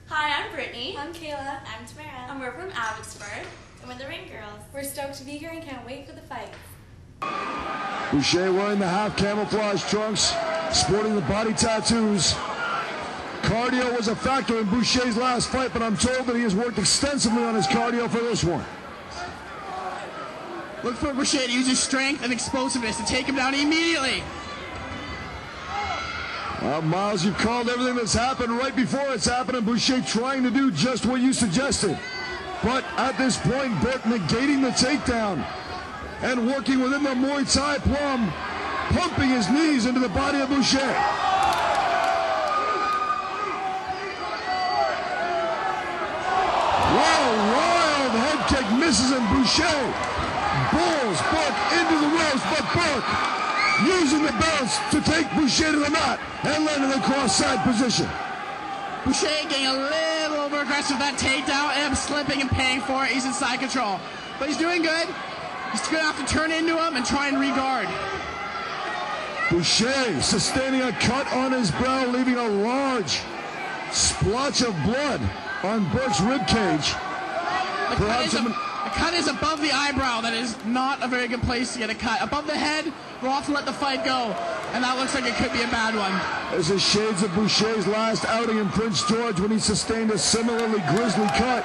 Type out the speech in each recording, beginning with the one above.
Hi, I'm Brittany. I'm Kayla. I'm Tamara. And we're from Abbotsford. And we're the Ring Girls. We're stoked to be here and can't wait for the fight. Boucher wearing the half camouflage trunks, sporting the body tattoos. Cardio was a factor in Boucher's last fight, but I'm told that he has worked extensively on his cardio for this one. Look for Boucher to use his strength and explosiveness to take him down immediately. Miles, you've called everything that's happened right before it's happened, and Boucher trying to do just what you suggested. But at this point, Burke negating the takedown and working within the Muay Thai plum, pumping his knees into the body of Boucher. Whoa, wild head kick misses, and Boucher bulls Burke into the ropes, but Burke using the bounce to take Boucher to the mat and land in the cross-side position. Boucher getting a little over aggressive with that takedown, and slipping and paying for it. He's in side control. But he's doing good. He's going to have to turn into him and try and re-guard. Boucher sustaining a cut on his brow, leaving a large splotch of blood on Burke's ribcage. The cut is above the eyebrow. That is not a very good place to get a cut. Above the head, we'll have to let the fight go. And that looks like it could be a bad one. This is shades of Boucher's last outing in Prince George when he sustained a similarly grisly cut.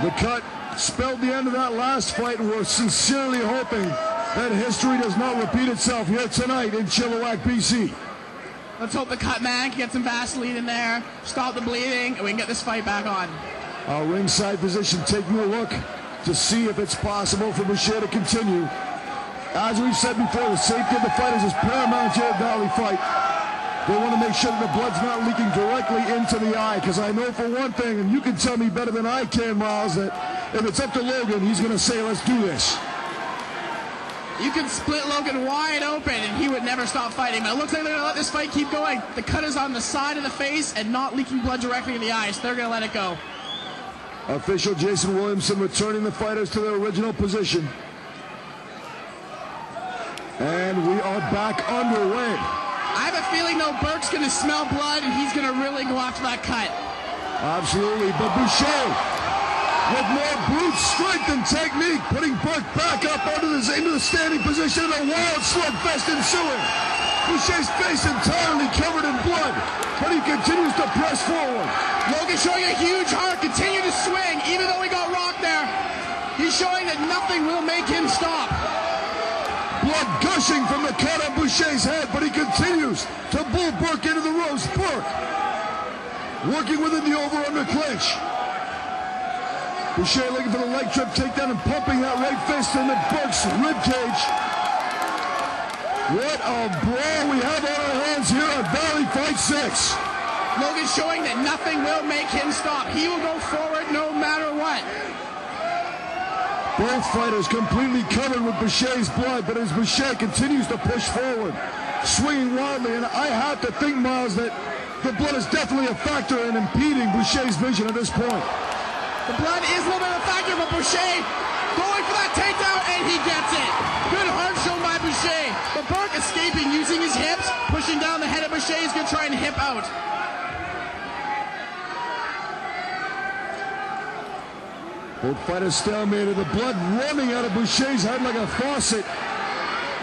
The cut spelled the end of that last fight, and we're sincerely hoping that history does not repeat itself here tonight in Chilliwack, BC. Let's hope the cut man can get some Vaseline in there, stop the bleeding, and we can get this fight back on. Our ringside position taking a look to see if it's possible for Boucher to continue. As we've said before, the safety of the fighters is paramount here at ValleyFight. They want to make sure that the blood's not leaking directly into the eye, because I know for one thing, and you can tell me better than I can, Miles, that if it's up to Logan, he's going to say, let's do this. You can split Logan wide open, and he would never stop fighting. But it looks like they're going to let this fight keep going. The cut is on the side of the face and not leaking blood directly in the eyes. So they're going to let it go. Official Jason Williamson returning the fighters to their original position. And we are back underway. I have a feeling, though, Burke's going to smell blood, and he's going to really go after that cut. Absolutely, but Boucher, with more brute strength and technique, putting Burke back up into the standing position, and a wild slugfest ensuing. Boucher's face entirely covered in blood, but he continues to press forward. Logan showing a huge heart, continue to swing, even though he got rocked there. He's showing that nothing will make him stop. Blood gushing from the cut on Boucher's head, but he continues to bull Burke into the ropes. Burke working within the over-under clinch. Boucher looking for the leg trip takedown and pumping that right fist into Burke's ribcage. What a brawl we have on our hands here at ValleyFight 6. Logan showing that nothing will make him stop. He will go forward no matter what. Both fighters completely covered with Boucher's blood, but as Boucher continues to push forward, swinging wildly, and I have to think, Miles, that the blood is definitely a factor in impeding Boucher's vision at this point. The blood is a little bit of a factor, but Boucher going for that takedown, and he gets it. Good heart shown by Boucher. But Burke escaping, using his hips, pushing down the head of Boucher. He's going to try and hip out. Both fighters stalemated, the blood running out of Boucher's head like a faucet.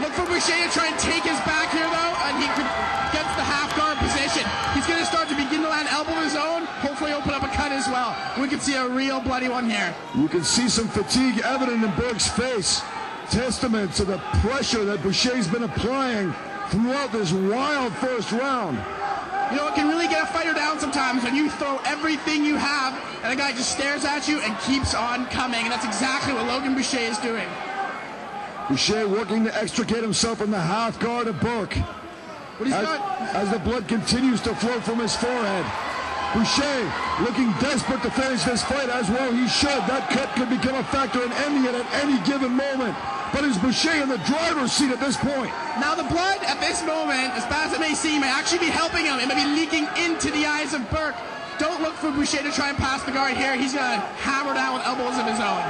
Look for Boucher to try and take his back here, though, and he gets the half-guard position. He's going to start to begin to land elbow of his own, hopefully open up a cut as well. We can see a real bloody one here. You can see some fatigue evident in Burke's face. Testament to the pressure that Boucher's been applying throughout this wild first round. You know, it can really get a fighter down sometimes when you throw everything you have and the guy just stares at you and keeps on coming. And that's exactly what Logan Boucher is doing. Boucher working to extricate himself from the half guard of Burke. As the blood continues to flow from his forehead. Boucher looking desperate to finish this fight, as well he should. That cut could become a factor in ending it at any given moment. But is Boucher in the driver's seat at this point? Now the blood at this moment, as bad as it may seem, may actually be helping him. It may be leaking into the eyes of Burke. Don't look for Boucher to try and pass the guard here. He's going to hammer down with elbows of his own.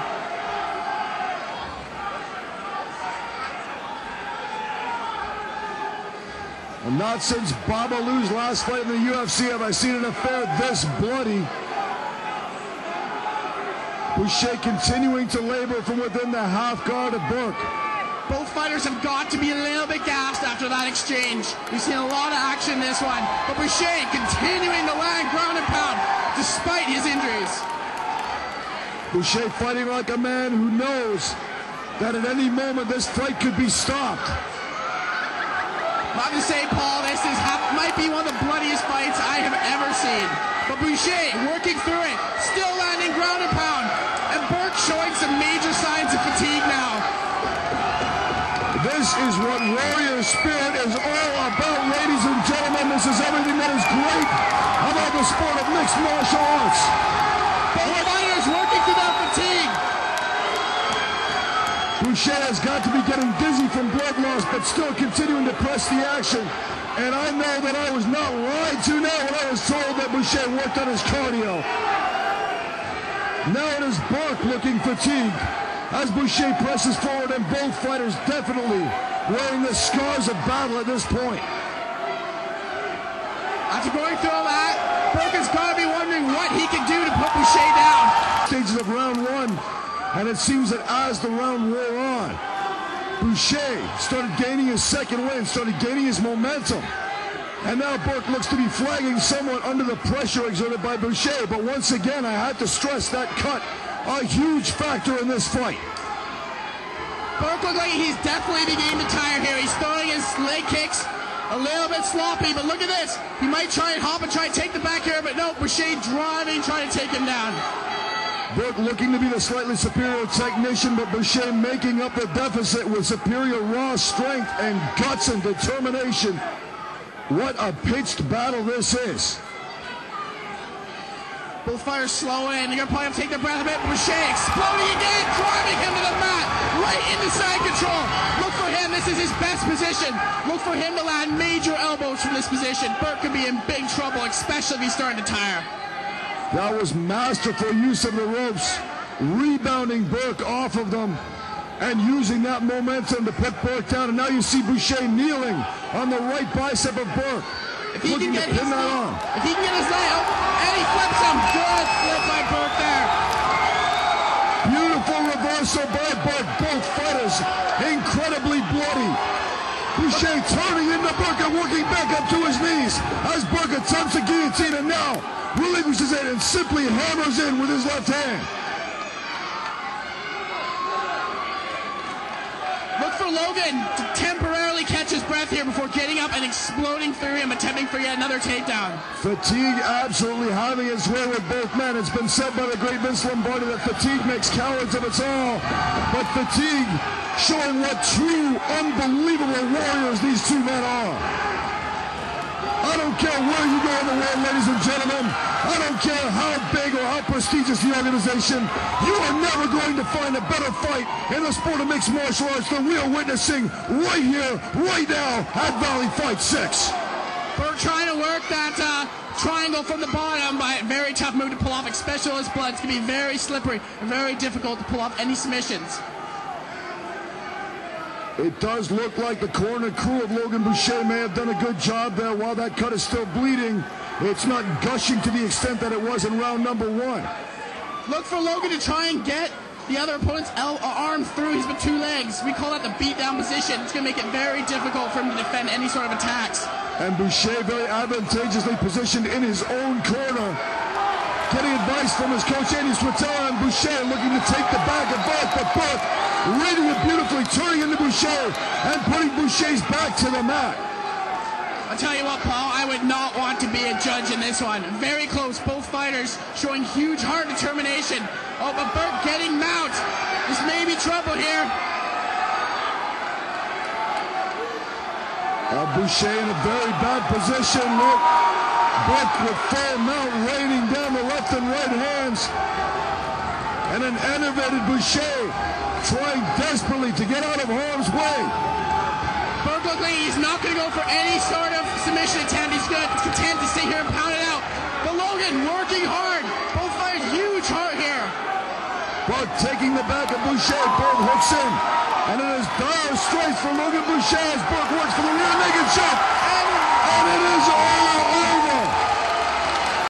And not since Babalu's last fight in the UFC have I seen an affair this bloody. Boucher continuing to labor from within the half guard of Burke. Both fighters have got to be a little bit gassed after that exchange. We've seen a lot of action in this one. But Boucher continuing to land ground and pound despite his injuries. Boucher fighting like a man who knows that at any moment this fight could be stopped. I have to say, Paul, this might be one of the bloodiest fights I have ever seen. But Boucher working through it, still landing ground and pound. And Burke showing some major signs of fatigue now. This is what warrior spirit is all about, ladies and gentlemen. This is everything that is great about the sport of mixed martial arts. Both fighters working through that fatigue. Boucher has got to be getting dizzy from blood loss, but still continuing to press the action. And I know that I was not lied to now when I was told that Boucher worked on his cardio. Now it is Burke looking fatigued as Boucher presses forward, and both fighters definitely wearing the scars of battle at this point. After going through all that, Burke has got to be wondering what he can do to put Boucher down. Stages of round one, and it seems that as the round wore on, Boucher started gaining his second win, started gaining his momentum. And now Burke looks to be flagging somewhat under the pressure exerted by Boucher. But once again, I had to stress that cut, a huge factor in this fight. Burke looks like he's definitely beginning to tire here. He's throwing his leg kicks a little bit sloppy, but look at this. He might try and hop and try and take the back here, but no, Boucher driving, trying to take him down. Burke looking to be the slightly superior technician, but Boucher making up the deficit with superior raw strength and guts and determination. What a pitched battle this is. Both fighters slow in. They're going to probably have to take their breath a bit. Boucher exploding again, driving him to the mat, right into side control. Look for him. This is his best position. Look for him to land major elbows from this position. Burke could be in big trouble, especially if he's starting to tire. That was masterful use of the ropes, rebounding Burke off of them and using that momentum to put Burke down. And now you see Boucher kneeling on the right bicep of Burke. If he can get his leg, and he flips him. Good flip by Burke there. Beautiful reversal by Burke. Both fighters incredibly bloody. Boucher turning into Burke and working back up to his knees as Burke attempts a guillotine and now relinquishes it and simply hammers in with his left hand. Look for Logan to temporarily catch his breath here before getting up and exploding through him, attempting for yet another takedown. Fatigue absolutely having its way with both men. It's been said by the great Vince Lombardi that fatigue makes cowards of us all. But fatigue showing what true, unbelievable warriors these two men are. I don't care where you go in the world, ladies and gentlemen. I don't care how big or how prestigious the organization. You are never going to find a better fight in the sport of mixed martial arts than we are witnessing right here, right now at ValleyFight 6. Burke trying to work that triangle from the bottom, but very tough move to pull off, especially his blood. It's going to be very slippery and very difficult to pull off any submissions. It does look like the corner crew of Logan Boucher may have done a good job there. While that cut is still bleeding, it's not gushing to the extent that it was in round number one. Look for Logan to try and get the other opponent's arm through his two legs. We call that the beat-down position. It's going to make it very difficult for him to defend any sort of attacks. And Boucher very advantageously positioned in his own corner, getting advice from his coach Andy Switala, and Boucher looking to take the back of Burke, but Burke reading it beautifully, turning into Boucher and putting Boucher's back to the mat. I'll tell you what, Paul, I would not want to be a judge in this one. Very close, both fighters showing huge heart determination. Oh, but Burke getting mount. This may be trouble here. Boucher in a very bad position. Look, Burke with full mount raining down the left and right hands. And an enervated Boucher trying desperately to get out of harm's way. Burke looks like he's not going to go for any sort of submission attempt. He's going to content to stay here and pound it out. But Logan working hard. Both fighters huge heart here. Burke taking the back of Boucher. Burke hooks in. And it is dire straits for Logan Boucher as Burke works for the rear naked choke. And And it is all